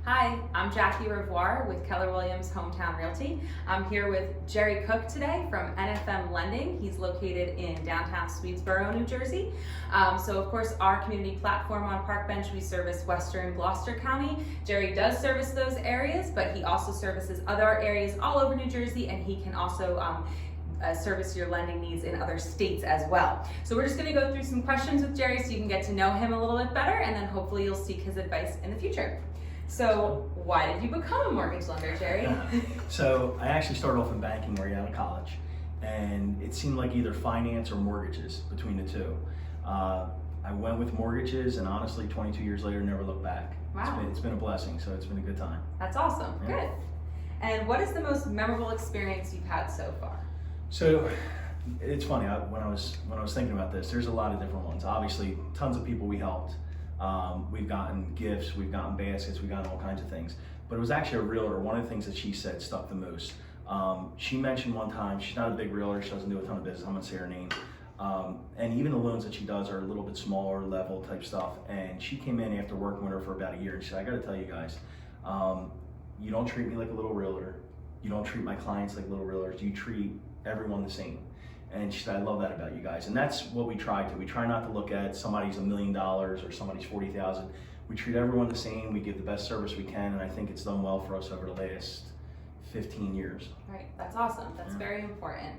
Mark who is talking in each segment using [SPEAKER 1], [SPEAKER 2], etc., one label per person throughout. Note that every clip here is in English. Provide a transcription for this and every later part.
[SPEAKER 1] Hi, I'm Jackie Revoir with Keller Williams Hometown Realty. I'm here with Jerry Cook today from NFM Lending. He's located in downtown Swedesboro, New Jersey. So of course, our community platform on Parkbench, we service Western Gloucester County. Jerry does service those areas, but he also services other areas all over New Jersey, and he can also service your lending needs in other states as well. So we're just going to go through some questions with Jerry so you can get to know him a little bit better, and then hopefully you'll seek his advice in the future. So why did you become a mortgage lender, Jerry?
[SPEAKER 2] So I actually started off in banking right out of college, and it seemed like either finance or mortgages between the two. I went with mortgages, and honestly 22 years later never looked back.
[SPEAKER 1] Wow.
[SPEAKER 2] It's been a blessing, so it's been a good time.
[SPEAKER 1] That's awesome.
[SPEAKER 2] Yeah.
[SPEAKER 1] Good. And what is the most memorable experience you've had so far?
[SPEAKER 2] So it's funny, when I was thinking about this, there's a lot of different ones. Obviously tons of people we helped. We've gotten gifts, we've gotten baskets, we've gotten all kinds of things. But it was actually a realtor, one of the things that she said stuck the most. She mentioned one time, she's not a big realtor, she doesn't do a ton of business, I'm gonna say her name. And even the loans that she does are a little bit smaller level type stuff. And she came in after working with her for about a year and she said, I gotta tell you guys, you don't treat me like a little realtor. You don't treat my clients like little realtors. You treat everyone the same. And she said, I love that about you guys. And that's what we try to. We try not to look at somebody's $1 million or somebody's 40,000. We treat everyone the same. We give the best service we can. And I think it's done well for us over the last 15 years.
[SPEAKER 1] Right, that's awesome. That's very important.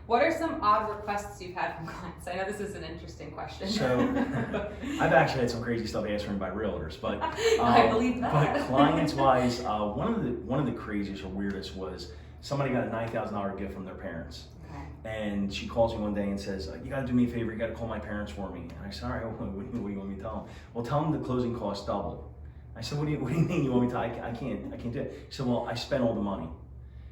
[SPEAKER 1] What are some odd requests you've had from clients? I know this is an interesting question.
[SPEAKER 2] So I've actually had some crazy stuff asked for me by realtors, but
[SPEAKER 1] I believe that.
[SPEAKER 2] But clients-wise, one of the craziest or weirdest was somebody got a $9,000 gift from their parents. And she calls me one day and says, you gotta do me a favor, you gotta call my parents for me. And I said, all right, what do you want me to tell them? Well, tell them the closing costs doubled. I said, what do you mean you want me to? I can't do it. She said, well, I spent all the money.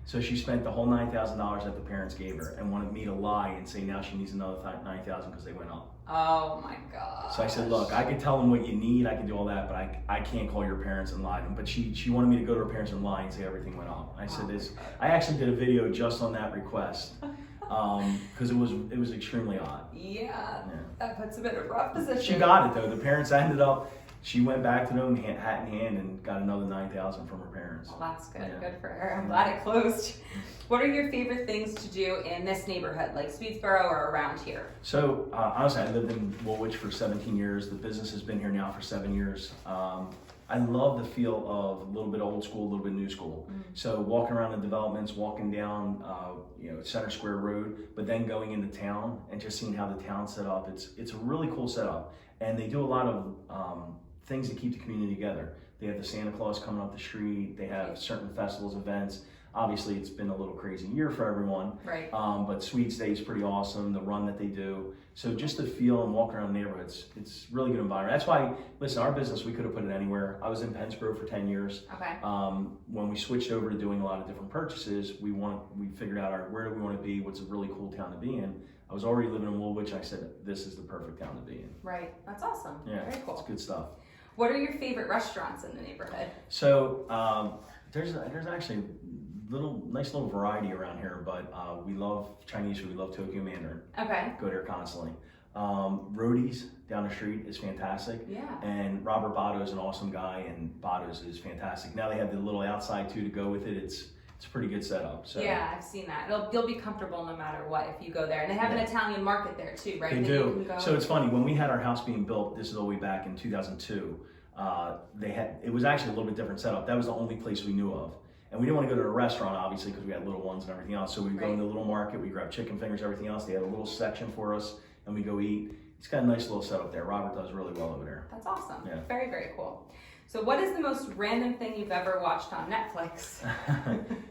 [SPEAKER 2] So she spent the whole $9,000 that the parents gave her and wanted me to lie and say now she needs another $9,000 because they went up.
[SPEAKER 1] Oh my God.
[SPEAKER 2] So I said, look, I can tell them what you need, I can do all that, but I can't call your parents and lie to them. But she wanted me to go to her parents and lie and say everything went up. I said I actually did a video just on that request. Because it was extremely odd.
[SPEAKER 1] Yeah, that puts them in a rough position.
[SPEAKER 2] She got it though. The parents ended up. She went back to them, hat in hand, and got another $9,000 from her parents.
[SPEAKER 1] Well, that's good. Yeah. Good for her. I'm glad it closed. What are your favorite things to do in this neighborhood, like Swedesboro or around here?
[SPEAKER 2] So honestly, I lived in Woolwich for 17 years. The business has been here now for 7 years. I love the feel of a little bit old school, a little bit new school. So walking around the developments, walking down Center Square Road, but then going into town and just seeing how the town's set up. It's a really cool setup. And they do a lot of things to keep the community together. They have the Santa Claus coming up the street, they have certain festivals, events. Obviously it's been a little crazy year for everyone.
[SPEAKER 1] Right.
[SPEAKER 2] But Swedes Day is pretty awesome, the run that they do. So just the feel and walk around the neighborhoods, it's really good environment. That's why, listen, our business, we could have put it anywhere. I was in Pennsboro for 10 years.
[SPEAKER 1] Okay.
[SPEAKER 2] When we switched over to doing a lot of different purchases, we figured out where do we want to be, what's a really cool town to be in. I was already living in Woolwich, I said, this is the perfect town to be in.
[SPEAKER 1] Right, that's awesome.
[SPEAKER 2] Yeah,
[SPEAKER 1] very cool.
[SPEAKER 2] It's good stuff.
[SPEAKER 1] What are your favorite restaurants in the neighborhood?
[SPEAKER 2] So there's actually nice little variety around here, but we love Chinese food. We love Tokyo Mandarin.
[SPEAKER 1] Okay.
[SPEAKER 2] Go there constantly. Roadies down the street is fantastic.
[SPEAKER 1] Yeah.
[SPEAKER 2] And Robert Botto is an awesome guy, and Botto's is fantastic. Now they have the little outside too to go with it. It's a pretty good setup. So
[SPEAKER 1] yeah, I've seen that. You'll be comfortable no matter what if you go there. And they have an Italian market there too, right?
[SPEAKER 2] They do. So it's funny, when we had our house being built, this is all the way back in 2002, it was actually a little bit different setup. That was the only place we knew of. And we didn't want to go to a restaurant, obviously, because we had little ones and everything else. So we'd go in the little market, we grab chicken fingers, everything else. They had a little section for us, and we go eat. It's got a nice little setup there. Robert does really well over there.
[SPEAKER 1] That's awesome.
[SPEAKER 2] Yeah.
[SPEAKER 1] Very, very cool. So what is the most random thing you've ever watched on Netflix?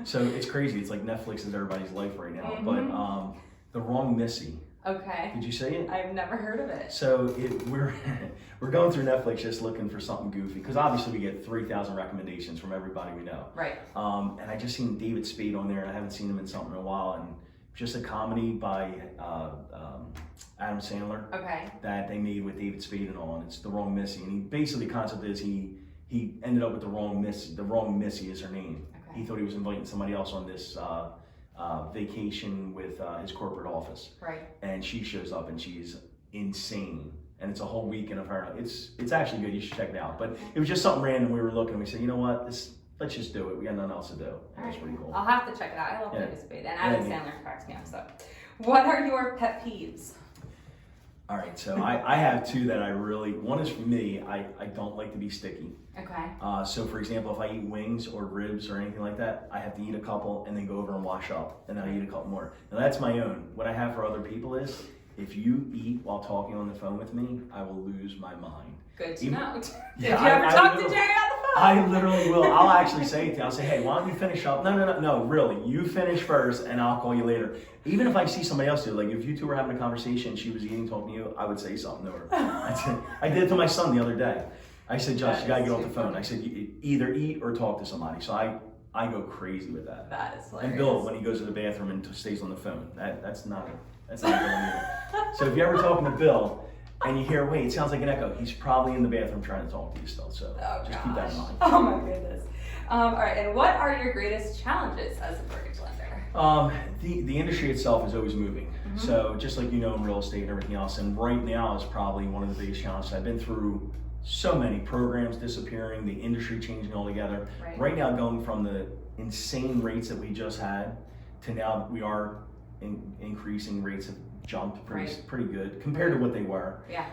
[SPEAKER 2] So it's crazy. It's like Netflix is everybody's life right now. But The Wrong Missy.
[SPEAKER 1] Okay.
[SPEAKER 2] Did you see it?
[SPEAKER 1] I've never heard of it.
[SPEAKER 2] So we're going through Netflix just looking for something goofy, because obviously we get 3,000 recommendations from everybody we know.
[SPEAKER 1] Right.
[SPEAKER 2] And I just seen David Spade on there, and I haven't seen him in something in a while, and just a comedy by Adam Sandler.
[SPEAKER 1] Okay.
[SPEAKER 2] That they made with David Spade and all, and it's The Wrong Missy. And basically the concept is he ended up with the wrong Missy. The Wrong Missy is her name. Okay. He thought he was inviting somebody else on this vacation with his corporate office.
[SPEAKER 1] Right.
[SPEAKER 2] And she shows up and she's insane. and it's a whole weekend of her. It's actually good. You should check it out. But it was just something random. We were looking, and we said, you know what, let's just do it. We got nothing else to do. It was pretty cool.
[SPEAKER 1] I'll have to check it out. I love
[SPEAKER 2] Yeah.
[SPEAKER 1] Vegas Bait, and Adam Sandler cracks me up. So, what are your pet peeves?
[SPEAKER 2] All right, so I have two that I really, one is for me, I don't like to be sticky.
[SPEAKER 1] Okay.
[SPEAKER 2] So for example, if I eat wings or ribs or anything like that, I have to eat a couple and then go over and wash up, and then I eat a couple more. Now that's my own. What I have for other people is, if you eat while talking on the phone with me, I will lose my mind.
[SPEAKER 1] Good to know. Did
[SPEAKER 2] Yeah,
[SPEAKER 1] you ever talk to
[SPEAKER 2] will.
[SPEAKER 1] Jerry on the phone?
[SPEAKER 2] I literally will. I'll actually say it to you. I'll say, hey, why don't you finish up? No, really. You finish first and I'll call you later. Even if I see somebody else do it, like if you two were having a conversation, she was eating, talking to you, I would say something to her. I did it to my son the other day. I said, Josh, you gotta get off the phone. I said, you either eat or talk to somebody. So I go crazy with that.
[SPEAKER 1] That is hilarious.
[SPEAKER 2] And Bill, when he goes to the bathroom and stays on the phone, that's not good either. So if you're ever talking to Bill and you hear, wait, it sounds like an echo, he's probably in the bathroom trying to talk to you still. So just keep that in mind.
[SPEAKER 1] Oh my goodness. All right, and what are your greatest challenges as a mortgage lender?
[SPEAKER 2] The industry itself is always moving. So just like you know in real estate and everything else, and right now is probably one of the biggest challenges. I've been through so many programs disappearing, the industry changing altogether. Right now, going from the insane rates that we just had to now we are increasing rates have jumped pretty good compared to what they were.
[SPEAKER 1] Yeah.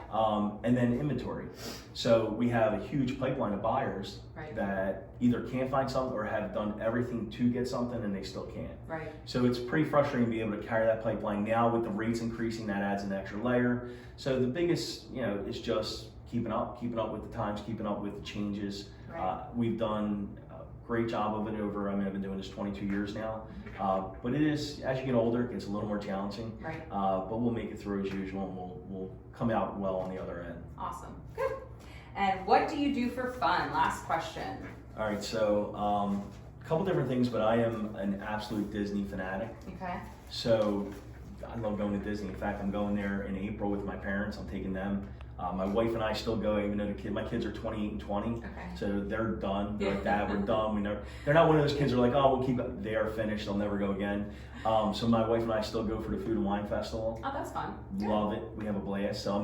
[SPEAKER 2] And then inventory. So we have a huge pipeline of buyers that either can't find something or have done everything to get something and they still can't.
[SPEAKER 1] Right.
[SPEAKER 2] So it's pretty frustrating to be able to carry that pipeline. Now with the rates increasing, that adds an extra layer. So the biggest, is just keeping up with the times, keeping up with the changes.
[SPEAKER 1] Right.
[SPEAKER 2] We've done a great job of it I've been doing this 22 years now. But it is, as you get older, it gets a little more challenging.
[SPEAKER 1] Right.
[SPEAKER 2] But we'll make it through as usual, and we'll come out well on the other end.
[SPEAKER 1] Awesome. Good. And what do you do for fun? Last question.
[SPEAKER 2] All right, so a couple different things, but I am an absolute Disney fanatic.
[SPEAKER 1] Okay.
[SPEAKER 2] So I love going to Disney. In fact, I'm going there in April with my parents. I'm taking them. My wife and I still go, even though my kids are 28 and 20,
[SPEAKER 1] Okay.
[SPEAKER 2] so they're done. They're like, Dad, we're done. They're not one of those kids who are like, oh, we'll keep it. They are finished. They'll never go again. So my wife and I still go for the Food and Wine Festival.
[SPEAKER 1] Oh, that's fun.
[SPEAKER 2] Love it. We have a blast. So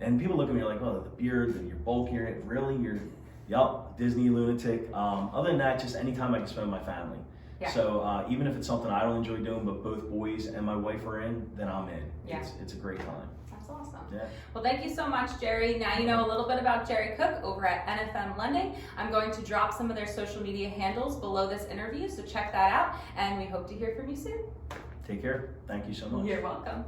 [SPEAKER 2] and people look at me like, oh, the beard, you're bulkier. Really? Yup, Disney lunatic. Other than that, just anytime I can spend with my family.
[SPEAKER 1] Yeah.
[SPEAKER 2] So even if it's something I don't enjoy doing, but both boys and my wife are in, then I'm in.
[SPEAKER 1] Yeah.
[SPEAKER 2] It's a great time.
[SPEAKER 1] That's awesome.
[SPEAKER 2] Yeah.
[SPEAKER 1] Well, thank you so much, Jerry. Now you know a little bit about Jerry Cook over at NFM Lending. I'm going to drop some of their social media handles below this interview, so check that out, and we hope to hear from you soon.
[SPEAKER 2] Take care. Thank you so much.
[SPEAKER 1] You're welcome.